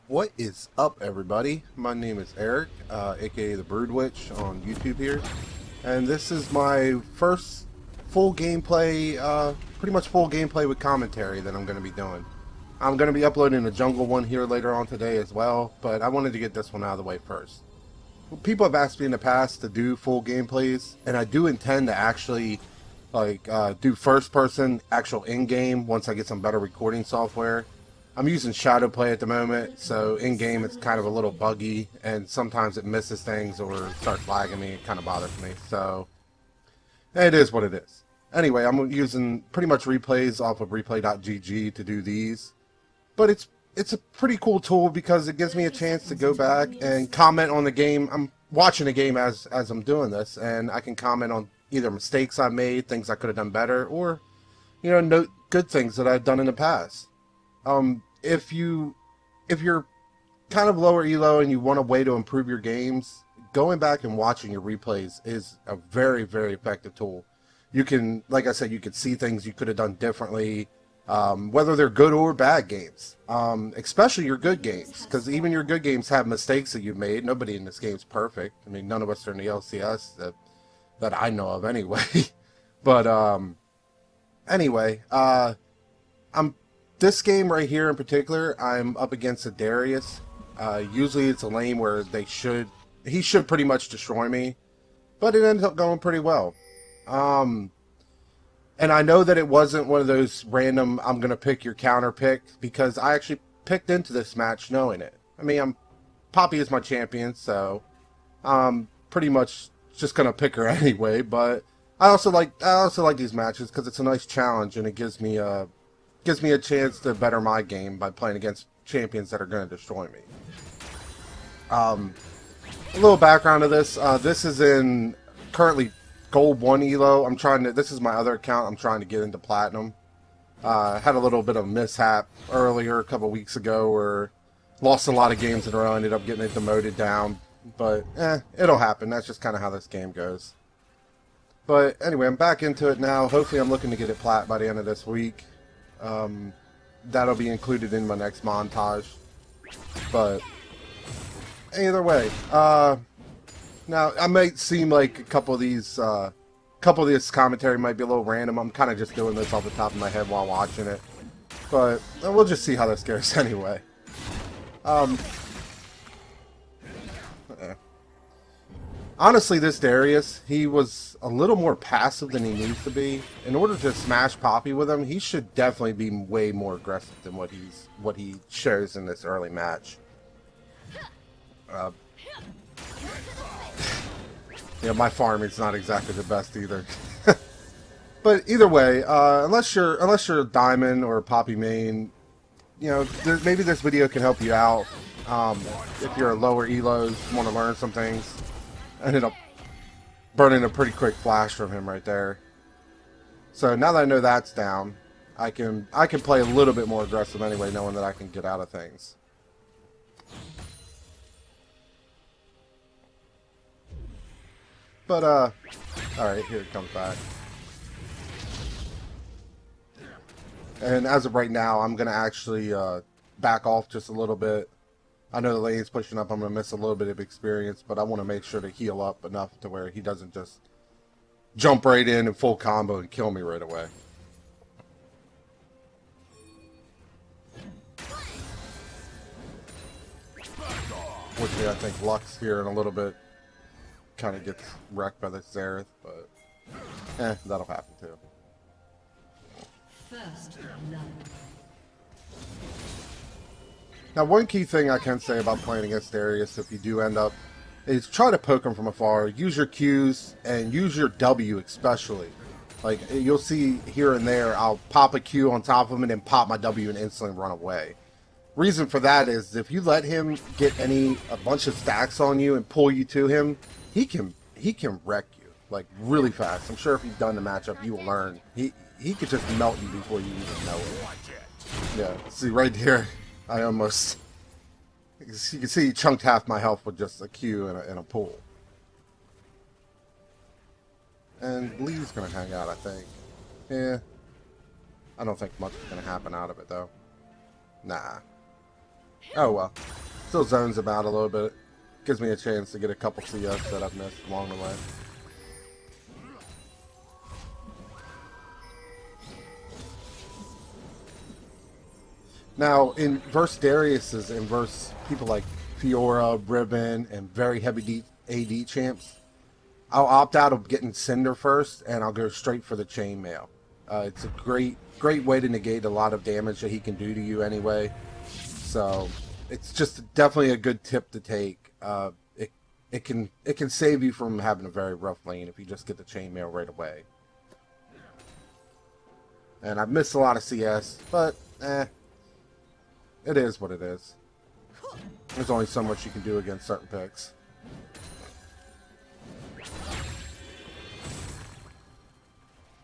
What is up, everybody? My name is Eric, aka the Brood Witch on YouTube here, and this is my first full gameplay, pretty much full gameplay with commentary that I'm going to be doing. I'm going to be uploading a jungle one here later on today as well, but I wanted to get this one out of the way first. People have asked me in the past to do full gameplays, and I do intend to actually do first person actual in-game once I get some better recording software. I'm using Shadow Play at the moment, so in-game it's kind of a little buggy, and sometimes it misses things or starts lagging me. It kind of bothers me, so it is what it is. Anyway, I'm using pretty much replays off of replay.gg to do these, but it's a pretty cool tool because it gives me a chance to go back and comment on the game. I'm watching the game as I'm doing this, and I can comment on either mistakes I made, things I could have done better, or note good things that I've done in the past. If you're kind of lower elo and you want a way to improve your games, going back and watching your replays is a very, very effective tool. You can, like I said, you can see things you could have done differently, whether they're good or bad games, especially your good games, because even your good games have mistakes that you've made. Nobody in this game's perfect. I mean, none of us are in the LCS that I know of anyway. But anyway, I'm this game right here in particular, I'm up against a Darius. Usually it's a lane where he should pretty much destroy me, but it ends up going pretty well. And I know that it wasn't one of those random I'm gonna pick your counter pick, because I actually picked into this match knowing it. I mean, Poppy is my champion, so I'm pretty much just gonna pick her anyway. But I also like these matches because it's a nice challenge and it gives me a chance to better my game by playing against champions that are going to destroy me. A little background of this. This is in currently Gold 1 Elo. This is my other account. I'm trying to get into Platinum. Had a little bit of mishap earlier a couple weeks ago where lost a lot of games in a row. Ended up getting it demoted down. But, it'll happen. That's just kind of how this game goes. But anyway, I'm back into it now. Hopefully I'm looking to get it plat by the end of this week. That'll be included in my next montage. But either way, now I might seem like a couple of this commentary might be a little random. I'm kind of just doing this off the top of my head while watching it, but we'll just see how this goes anyway. Honestly, this Darius, he was a little more passive than he needs to be. In order to smash Poppy with him, he should definitely be way more aggressive than what he shows in this early match. My farming's not exactly the best either. But either way, unless you're Diamond or Poppy main, maybe this video can help you out. If you're a lower elos, want to learn some things. Ended up burning a pretty quick flash from him right there. So now that I know that's down, I can play a little bit more aggressive anyway, knowing that I can get out of things. But alright, here it comes back. And as of right now, I'm gonna actually back off just a little bit. I know the lane's pushing up. I'm going to miss a little bit of experience, but I want to make sure to heal up enough to where he doesn't just jump right in and full combo and kill me right away. Which I think Lux here in a little bit kind of gets wrecked by the Xerath, but that'll happen too. First love. Now, one key thing I can say about playing against Darius, if you do end up, is try to poke him from afar. Use your Qs and use your W especially. Like, you'll see here and there, I'll pop a Q on top of him and then pop my W and instantly run away. Reason for that is if you let him get a bunch of stacks on you and pull you to him, he can wreck you, like, really fast. I'm sure if you've done the matchup, you will learn. He could just melt you before you even know it. Yeah, see right here. You can see he chunked half my health with just a Q and a pull. And Lee's going to hang out, I think. Yeah. I don't think much is going to happen out of it, though. Nah. Oh well. Still zones him out a little bit. Gives me a chance to get a couple CS that I've missed along the way. Now, in versus Darius's and versus people like Fiora, Ribbon, and very heavy AD champs, I'll opt out of getting Cinder first, and I'll go straight for the Chainmail. It's a great way to negate a lot of damage that he can do to you anyway. So, it's just definitely a good tip to take. It can save you from having a very rough lane if you just get the Chainmail right away. And I've missed a lot of CS, but it is what it is. There's only so much you can do against certain picks.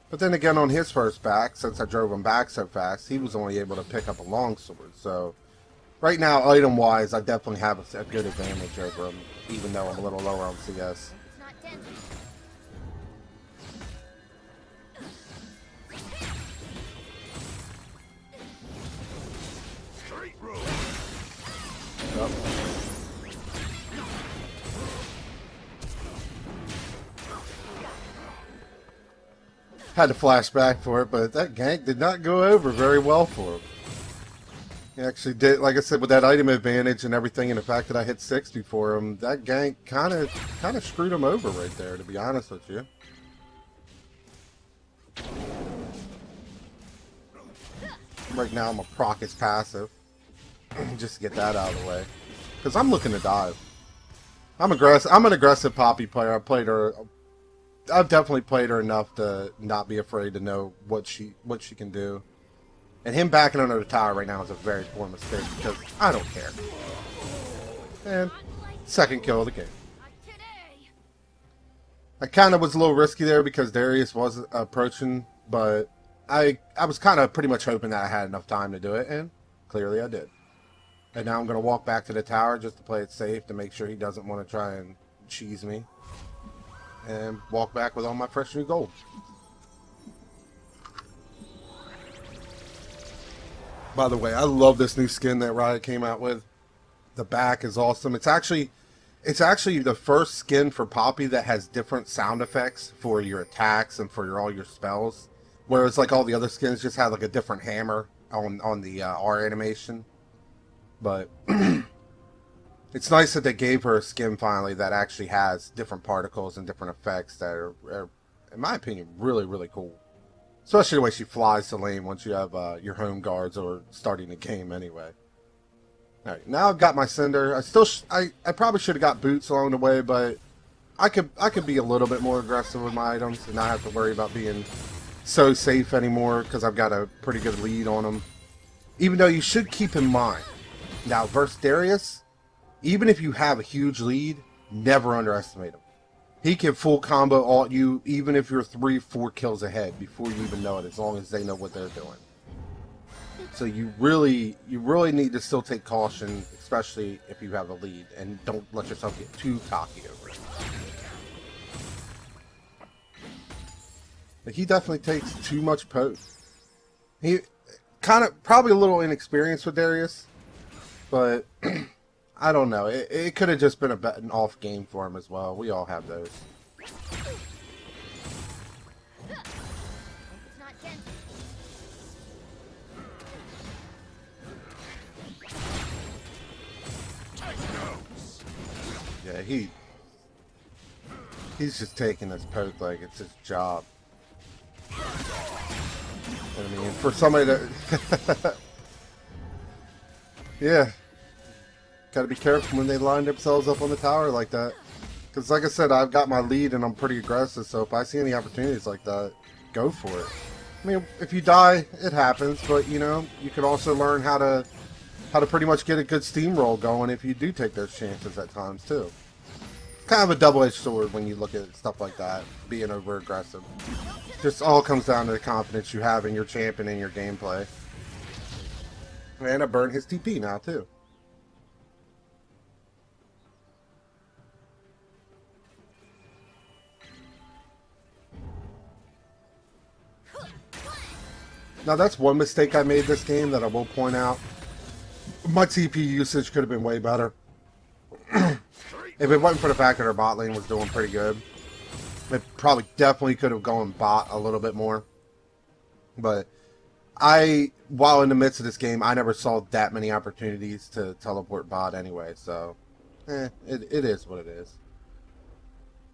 But then again, on his first back, since I drove him back so fast, he was only able to pick up a longsword. So, right now, item-wise, I definitely have a good advantage over him, even though I'm a little lower on CS. Yep. Had to flash back for it, but that gank did not go over very well for him. He actually did, like I said, with that item advantage and everything, and the fact that I hit 60 for him, that gank kind of screwed him over right there, to be honest with you. Right now, I'm a proc his passive, just to get that out of the way, because I'm looking to dive. I'm aggressive. I'm an aggressive Poppy player. I've definitely played her enough to not be afraid to know what she can do. And him backing under the tower right now is a very poor mistake because I don't care. And second kill of the game. I kind of was a little risky there because Darius was approaching, but I was kind of pretty much hoping that I had enough time to do it, and clearly I did. And now I'm going to walk back to the tower just to play it safe to make sure he doesn't want to try and cheese me. And walk back with all my fresh new gold. By the way, I love this new skin that Riot came out with. The back is awesome. It's actually the first skin for Poppy that has different sound effects for your attacks and for all your spells. Whereas like all the other skins just have like a different hammer on the R animation. But it's nice that they gave her a skin finally that actually has different particles and different effects that are in my opinion, really, really cool. Especially the way she flies to lane once you have your home guards or starting the game anyway. Alright, now I've got my Cinder. I probably should have got boots along the way, but I could be a little bit more aggressive with my items and not have to worry about being so safe anymore because I've got a pretty good lead on them. Even though you should keep in mind, now versus Darius, even if you have a huge lead, never underestimate him. He can full combo alt you even if you're 3-4 kills ahead before you even know it, as long as they know what they're doing. So you really need to still take caution, especially if you have a lead, and don't let yourself get too cocky over it. But he definitely takes too much poke. He probably a little inexperienced with Darius, but I don't know. It could have just been an off game for him as well. We all have those. Yeah, he's just taking this poke like it's his job. I mean, for somebody that yeah. Gotta be careful when they line themselves up on the tower like that. Because like I said, I've got my lead and I'm pretty aggressive, so if I see any opportunities like that, go for it. I mean, if you die, it happens, but you know, you can also learn how to pretty much get a good steamroll going if you do take those chances at times too. Kind of a double-edged sword when you look at stuff like that, being over aggressive. Just all comes down to the confidence you have in your champion and your gameplay. And I burned his TP now too. Now that's one mistake I made this game that I will point out. My TP usage could have been way better. If it wasn't for the fact that our bot lane was doing pretty good, it probably definitely could have gone bot a little bit more. But while in the midst of this game, I never saw that many opportunities to teleport bot anyway, so it is what it is.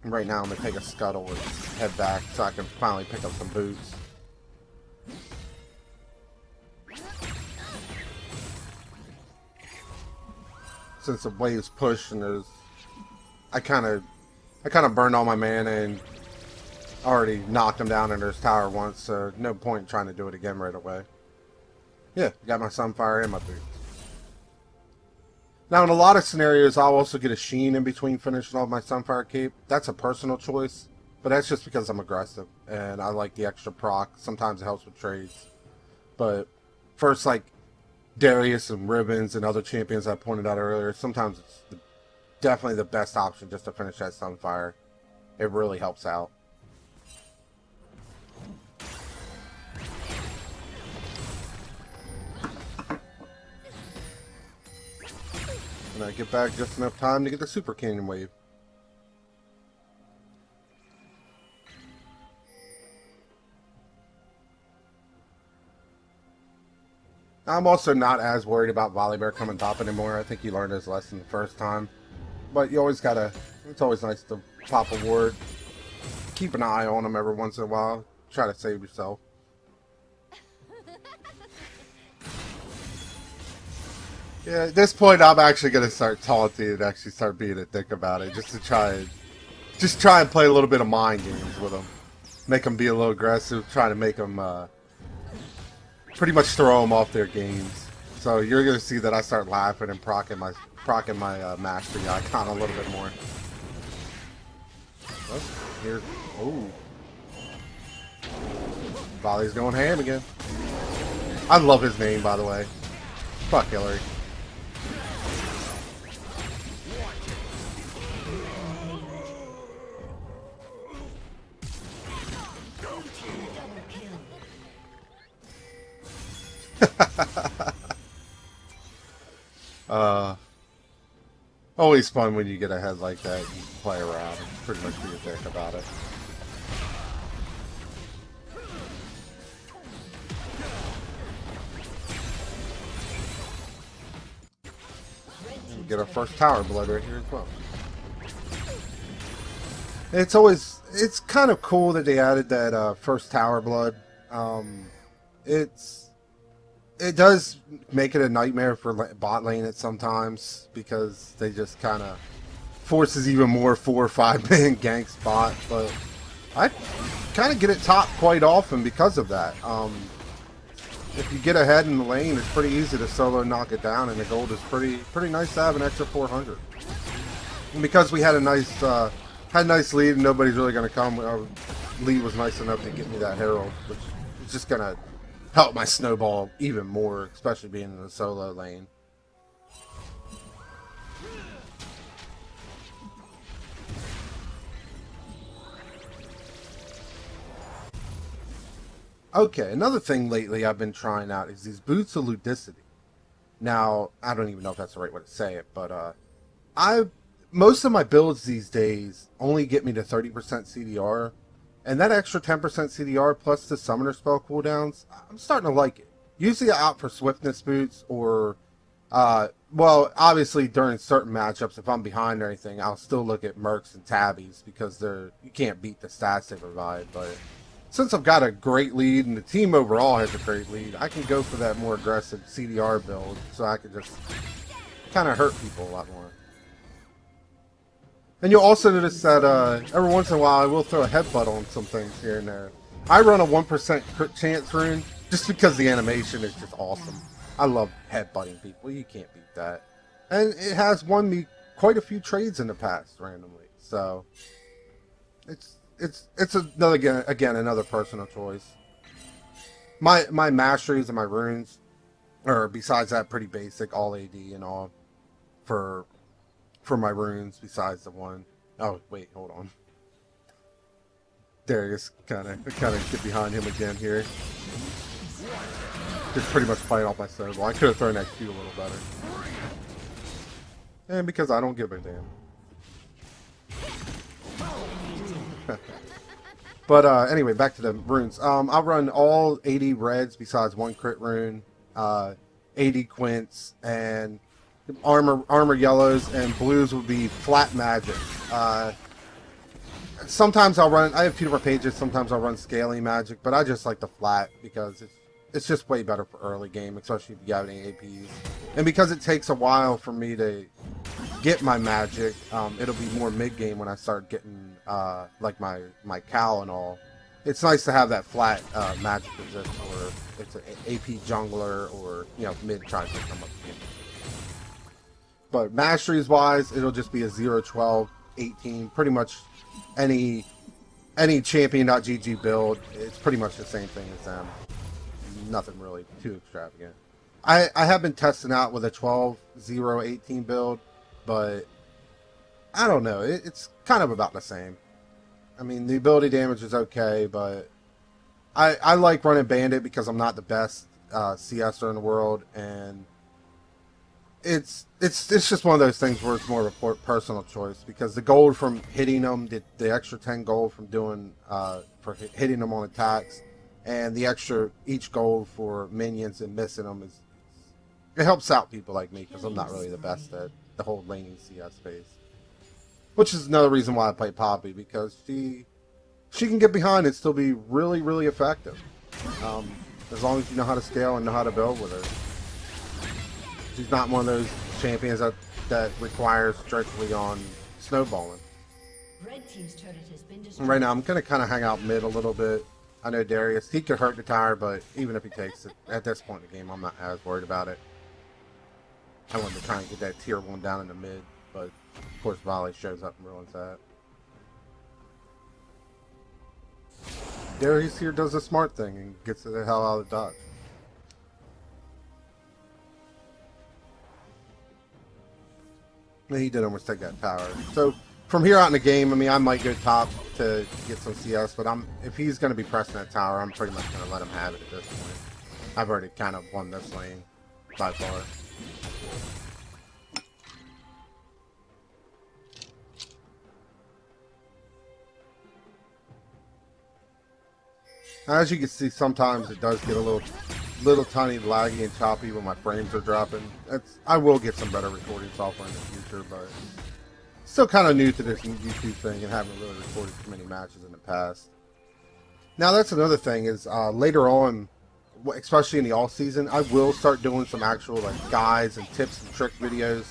Right now I'm going to take a scuttle and head back so I can finally pick up some boots. Since the wave's pushed and I kind of burned all my mana and already knocked him down in his tower once, so no point in trying to do it again right away. Yeah, got my Sunfire and my boots. Now, in a lot of scenarios, I'll also get a Sheen in between finishing off my Sunfire cape. That's a personal choice, but that's just because I'm aggressive and I like the extra proc. Sometimes it helps with trades. But first, like Darius and Ribbons and other champions I pointed out earlier, sometimes it's definitely the best option just to finish that Sunfire. It really helps out. And I get back just enough time to get the Super Canyon Wave. I'm also not as worried about Volibear coming top anymore. I think he learned his lesson the first time. But you always gotta, it's always nice to pop a ward. Keep an eye on him every once in a while. Try to save yourself. Yeah, at this point I'm actually gonna start taunting and actually start being a dick about it, just to try and play a little bit of mind games with him. Make them be a little aggressive, try to make them pretty much throw them off their games. So you're gonna see that I start laughing and procking my mastery icon a little bit more. Oh, here, oh, Volley's going ham again. I love his name, by the way. Fuck Hillary. Always fun when you get ahead like that. You play around and pretty much be a dick about it. And get our first tower blood right here as well. It's kind of cool that they added that first tower blood. It does make it a nightmare for bot lane at sometimes because they just kind of forces even more 4 or 5 man ganks bot, but I kind of get it top quite often because of that. If you get ahead in the lane, it's pretty easy to solo knock it down, and the gold is pretty nice to have an extra 400. And because we had a nice lead and nobody's really going to come, our lead was nice enough to get me that herald, which is just going to help my snowball even more, especially being in the solo lane. Okay, another thing lately I've been trying out is these boots of ludicity. Now, I don't even know if that's the right way to say it, but most of my builds these days only get me to 30% CDR. And that extra 10% CDR plus the summoner spell cooldowns, I'm starting to like it. Usually I opt for swiftness boots or, well, obviously during certain matchups, if I'm behind or anything, I'll still look at Mercs and Tabbies because you can't beat the stats they provide. But since I've got a great lead and the team overall has a great lead, I can go for that more aggressive CDR build so I can just kind of hurt people a lot more. And you'll also notice that every once in a while I will throw a headbutt on some things here and there. I run a 1% crit chance rune just because the animation is just awesome. I love headbutting people. You can't beat that. And it has won me quite a few trades in the past randomly. So it's another personal choice. My masteries and my runes are, besides that, pretty basic, all AD and all for my runes, besides the one. Oh wait, hold on. Darius kind of get behind him again here. just pretty much fight off my snowball. I could have thrown that Q a little better. And because I don't give a damn. But anyway, back to the runes. I'll run all 80 reds besides one crit rune, 80 quints, and armor yellows, and blues would be flat magic. Sometimes I'll run, I have 2 different pages, sometimes I'll run scaling magic, but I just like the flat because it's just way better for early game, especially if you have any APs. And because it takes a while for me to get my magic, it'll be more mid-game when I start getting like my cow and all. It's nice to have that flat magic position, or it's an AP jungler, or mid tries to come up again. But masteries wise, it'll just be a 0, 12, 18, pretty much any champion.gg build. It's pretty much the same thing as them. Nothing really too extravagant. I have been testing out with a 12, 0, 18 build, but I don't know. It's kind of about the same. I mean, the ability damage is okay, but I like running Bandit because I'm not the best CSer in the world, and it's just one of those things where it's more of a personal choice, because the gold from hitting them, the extra 10 gold from doing for hitting them on attacks, and the extra each gold for minions and missing them it helps out people like me, because I'm not really the best at the whole laning CS space. Which is another reason why I play Poppy, because she can get behind and still be really, really effective. As long as you know how to scale and know how to build with her. She's not one of those champions that requires strictly on snowballing. Red team's turret has been destroyed. Right now, I'm going to kind of hang out mid a little bit. I know Darius, he could hurt the tower, but even if he takes it, at this point in the game, I'm not as worried about it. I wanted to try and get that tier 1 down in the mid, but of course Volley shows up and ruins that. Darius here does a smart thing and gets the hell out of the dodge. He did almost take that tower. So from here out in the game, I mean, I might go top to get some CS, but if he's going to be pressing that tower, I'm pretty much going to let him have it at this point. I've already kind of won this lane by far. As you can see, sometimes it does get a little tiny laggy and choppy when my frames are dropping. I will get some better recording software in the future, but still kind of new to this YouTube thing and haven't really recorded too many matches in the past. Now that's another thing is later on, especially in the off season, I will start doing some actual like guides and tips and trick videos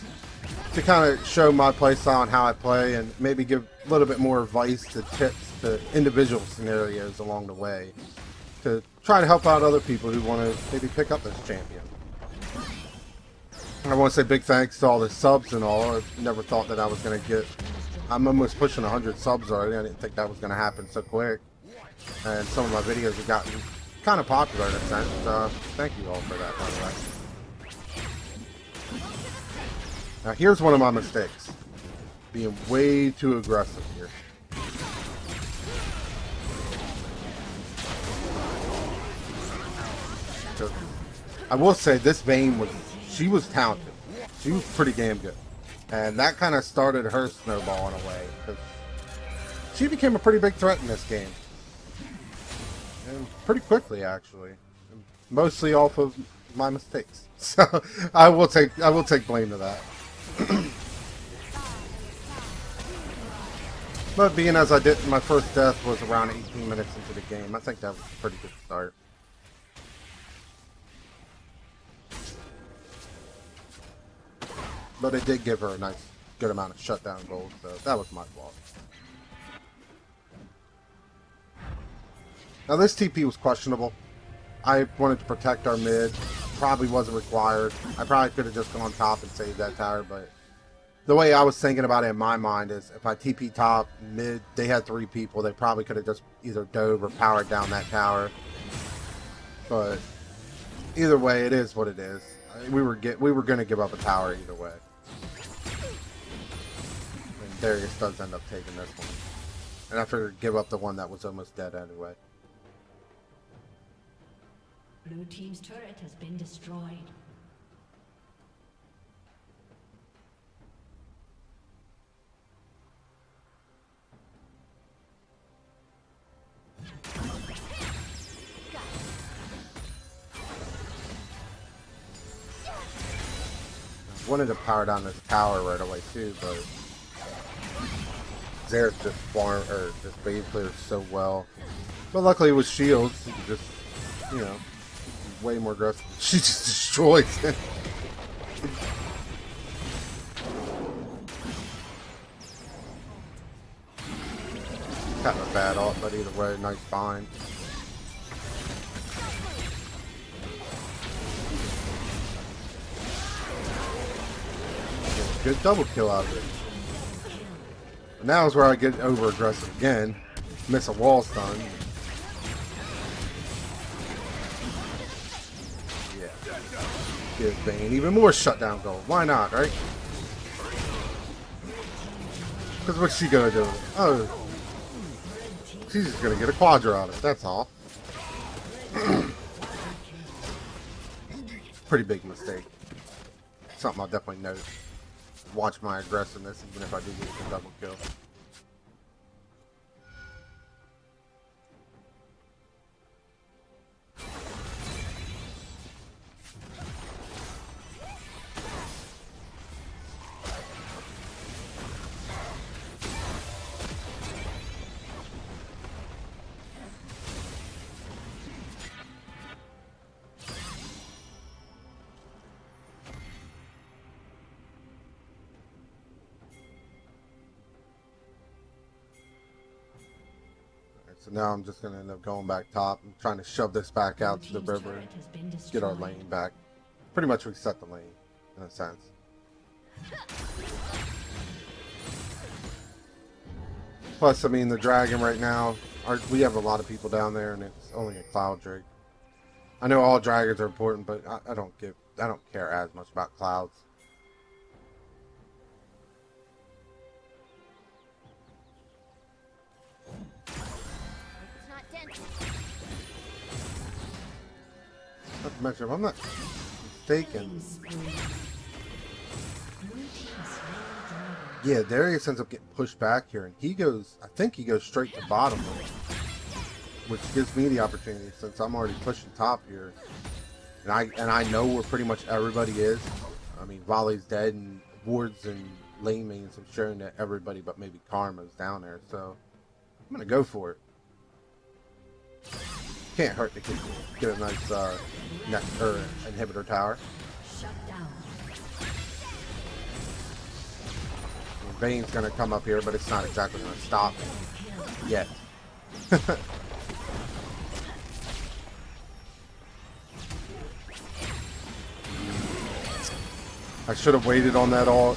to kind of show my playstyle and how I play, and maybe give a little bit more advice to tips to individual scenarios along the way, to try to help out other people who want to maybe pick up this champion. I want to say big thanks to all the subs and all. I never thought that I was going to get... I'm almost pushing 100 subs already. I didn't think that was going to happen so quick. And some of my videos have gotten kind of popular in a sense. Thank you all for that, by the way. Now here's one of my mistakes. Being way too aggressive here. So, I will say this Vayne she was talented. She was pretty damn good. And that kind of started her snowballing away, because she became a pretty big threat in this game. And pretty quickly, actually. Mostly off of my mistakes. So I will take blame to that. But being as I did, my first death was around 18 minutes into the game. I think that was a pretty good start. But it did give her a nice, good amount of shutdown gold, so that was my fault. Now this TP was questionable. I wanted to protect our mid. Probably wasn't required. I probably could have just gone top and saved that tower, but the way I was thinking about it in my mind is if I TP top, mid, they had 3 people, they probably could have just either dove or powered down that tower. But either way, it is what it is. We were going to give up a tower either way. And Darius does end up taking this one. And I figured give up the one that was almost dead anyway. Blue team's turret has been destroyed. Wanted to power down this tower right away too, but Zer's just wave clears so well. But luckily with shields, you can just, you know, way more aggressive. She just destroys him. Kind of a bad ult, but either way, nice bind. Good double kill out of it. Now is where I get over aggressive again. Miss a wall stun. Yeah. Give Bane even more shutdown gold. Why not, right? Because what's she gonna do? Oh. She's just gonna get a quadra out of it, that's all. Pretty big mistake. Something I'll definitely note. Watch my aggressiveness even if I do get the double kill. So now I'm just going to end up going back top and trying to shove this back out to the river. Get our lane back. Pretty much reset the lane, in a sense. Plus, I mean, the dragon right now, we have a lot of people down there and it's only a cloud drake. I know all dragons are important, but I don't care as much about clouds. Not to mention, if I'm not mistaken. Yeah, Darius ends up getting pushed back here, and he goes, I think he goes straight to bottom lane, which gives me the opportunity since I'm already pushing top here, and I know where pretty much everybody is. I mean, Volley's dead, and wards and lane mains have shown that everybody but maybe Karma's down there, so I'm gonna go for it. Can't hurt to get a nice inhibitor tower. Shut down. Bane's gonna come up here, but it's not exactly gonna stop him yet. I should have waited on that ult.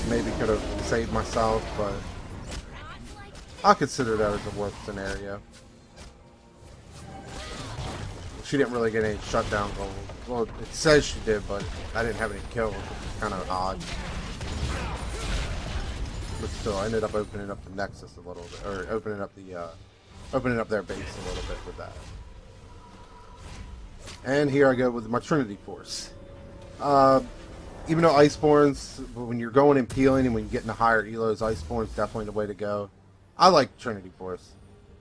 Maybe could have saved myself, but I consider that as a worst scenario. She didn't really get any shutdown gold. Well, it says she did, but I didn't have any kills. It's kind of odd. But still, I ended up opening up the Nexus a little bit, or opening up their base a little bit with that. And here I go with my Trinity Force. Even though Iceborne's, when you're going and peeling and when you get into higher elos, Iceborne's definitely the way to go. I like Trinity Force.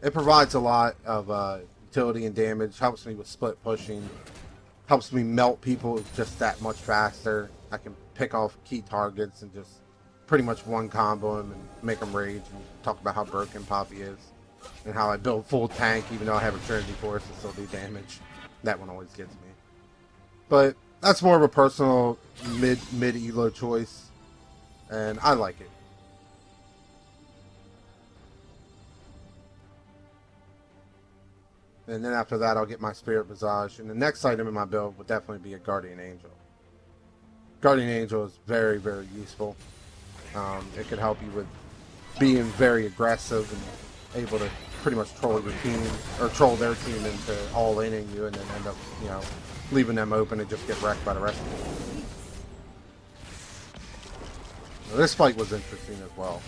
It provides a lot of utility and damage, helps me with split pushing, helps me melt people just that much faster. I can pick off key targets and just pretty much one combo them and make them rage and talk about how broken Poppy is and how I build full tank even though I have a Trinity Force and still do damage. That one always gets me. But that's more of a personal mid elo choice, and I like it. And then after that, I'll get my Spirit Visage. And the next item in my build would definitely be a Guardian Angel. Guardian Angel is very, very useful. It can help you with being very aggressive and able to pretty much troll your team, or troll their team into all-inning you and then end up, you know, leaving them open and just get wrecked by the rest of them. Now, this fight was interesting as well.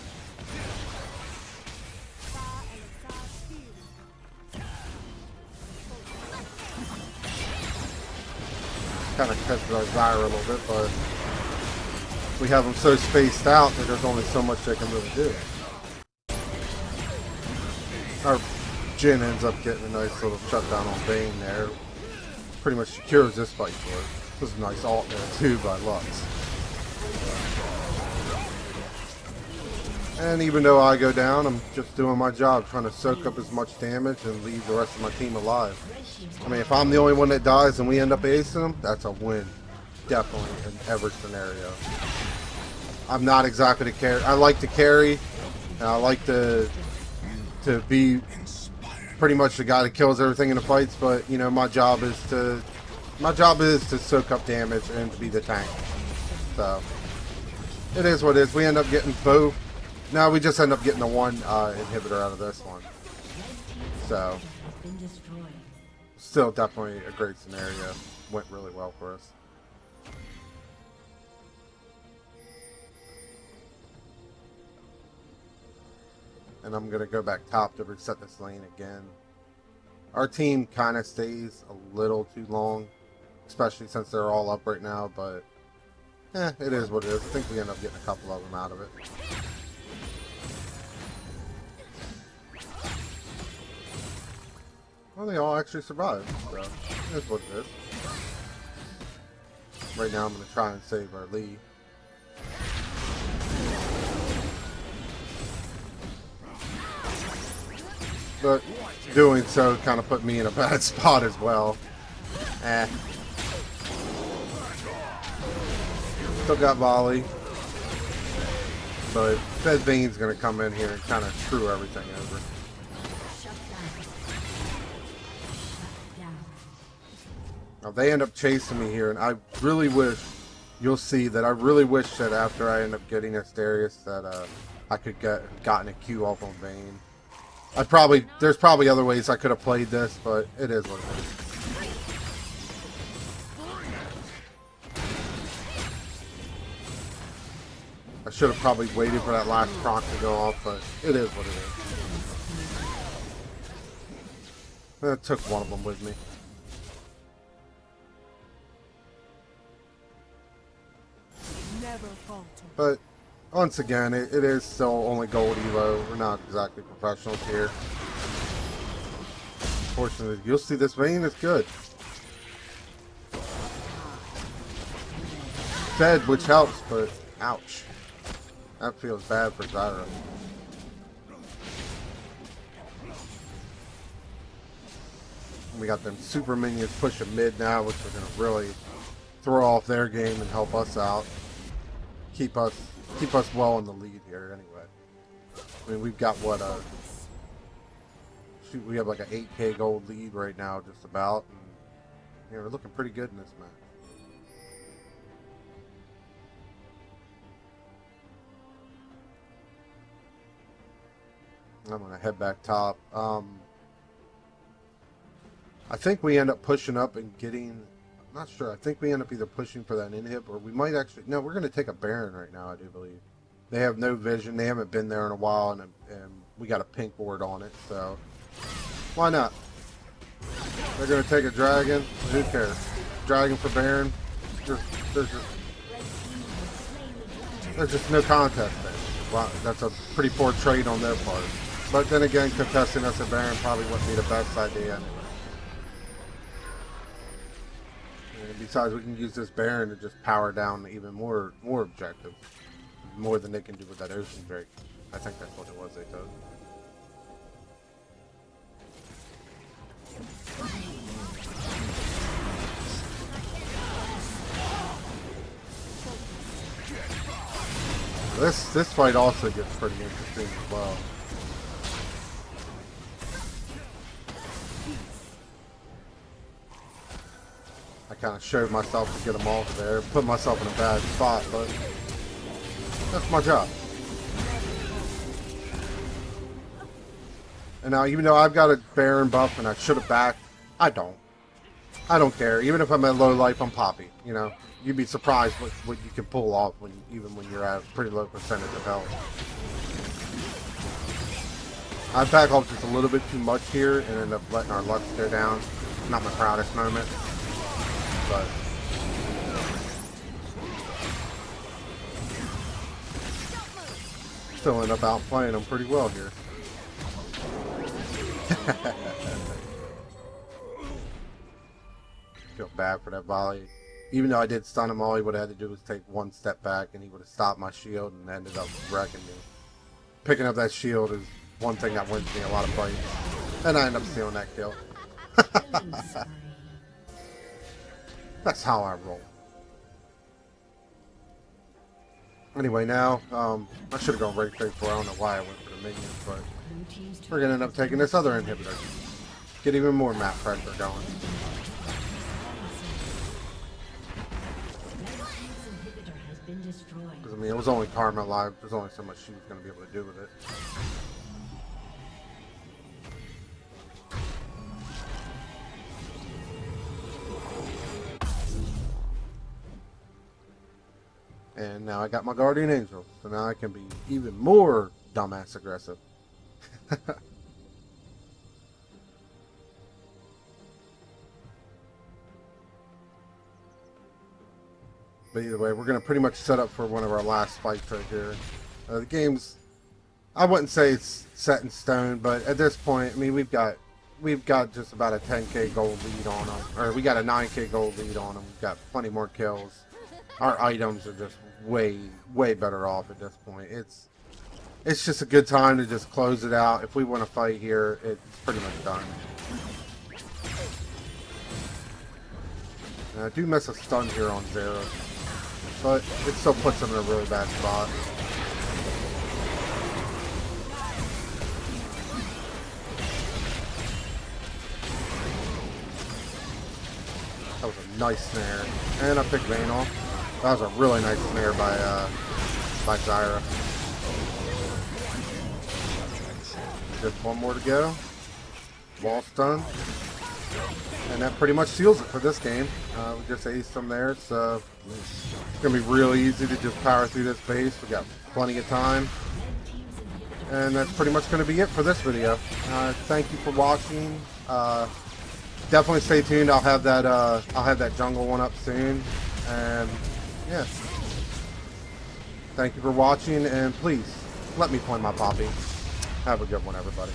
kind of tested our Zyra a little bit, but we have them so spaced out that there's only so much they can really do. Our Jhin ends up getting a nice little shutdown on Vayne there. Pretty much secures this fight for us. This is a nice ult there too by Lux. And even though I go down, I'm just doing my job, trying to soak up as much damage and leave the rest of my team alive. I mean, if I'm the only one that dies and we end up acing them, that's a win. Definitely in every scenario. I'm not exactly the carry. I like to carry, and I like to be pretty much the guy that kills everything in the fights. But you know, my job is to soak up damage and to be the tank. So it is what it is. We end up getting both. No, we just end up getting the one inhibitor out of this one. So still definitely a great scenario. Went really well for us. And I'm going to go back top to reset this lane again. Our team kind of stays a little too long, especially since they're all up right now, but it is what it is. I think we end up getting a couple of them out of it. Well, they all actually survived, so it is what it is. Right now I'm going to try and save our lead. But doing so kind of put me in a bad spot as well. Still got volley. But Vayne's going to come in here and kind of screw everything over. Now they end up chasing me here, and I really wish, you'll see that I really wish that after I end up getting Asterius that I could gotten a Q off on Vayne. There's probably other ways I could have played this, but it is what it is. I should have probably waited for that last proc to go off, but it is what it is. I took one of them with me. But once again, it is still only gold elo. We're not exactly professionals here. Fortunately, you'll see this Vayne is good. Fed, which helps, but ouch. That feels bad for Zyra. We got them super minions pushing mid now, which are going to really throw off their game and help us out. Keep us well in the lead here anyway. I mean, we've got what shoot, we have like an 8k gold lead right now just about, and you know, we're looking pretty good in this match. I'm gonna head back top. I think we end up pushing up and getting, I'm not sure. I think we end up either pushing for that inhib, or we might actually... No, we're going to take a Baron right now, I do believe. They have no vision. They haven't been there in a while, and we got a pink ward on it, so... Why not? They're going to take a dragon. Who cares? Dragon for Baron. There's just no contest there. Wow, that's a pretty poor trade on their part. But then again, contesting us a Baron probably wouldn't be the best idea anyway. And besides, we can use this Baron to just power down even more objectives. More than they can do with that Ocean Drake. I think that's what it was they took. This fight also gets pretty interesting as well. I kind of showed myself to get them off there, put myself in a bad spot, but that's my job. And now, even though I've got a Baron buff and I should have backed, I don't care. Even if I'm at low life, I'm Poppy. You know, you'd be surprised what you can pull off even when you're at a pretty low percentage of health. I back off just a little bit too much here and end up letting our Lux go down. Not my proudest moment, but still end up outplaying them pretty well here. Feel bad for that volley. Even though I did stun him, all he would have had to do was take one step back and he would have stopped my shield and ended up wrecking me. Picking up that shield is one thing that wins me a lot of fights. And I end up stealing that kill. That's how I roll. Anyway, now, I should have gone right straight for it. I don't know why I went for the minions, but we're going to end up taking this other inhibitor. Get even more map pressure going. Because, I mean, it was only Karma alive. There's only so much she was going to be able to do with it. And now I got my Guardian Angel, so now I can be even more dumbass aggressive. But either way, we're going to pretty much set up for one of our last fights right here. The game's, I wouldn't say it's set in stone, but at this point, I mean, we've got just about a 10k gold lead on them, or we got a 9k gold lead on them. We've got plenty more kills. Our items are just way better off at this point. It's just a good time to just close it out. If we want to fight here, it's pretty much done. And I do miss a stun here on Zero, but it still puts him in a really bad spot. That was a nice snare, and I picked Vayne off. That was a really nice snare by Zyra. Just one more to go. Wall stun. And that pretty much seals it for this game. We just aced them there. It's going to be real easy to just power through this base. We got plenty of time. And that's pretty much going to be it for this video. Thank you for watching. Definitely stay tuned. I'll have that jungle one up soon. And yeah. Thank you for watching, and please let me play my Poppy. Have a good one, everybody.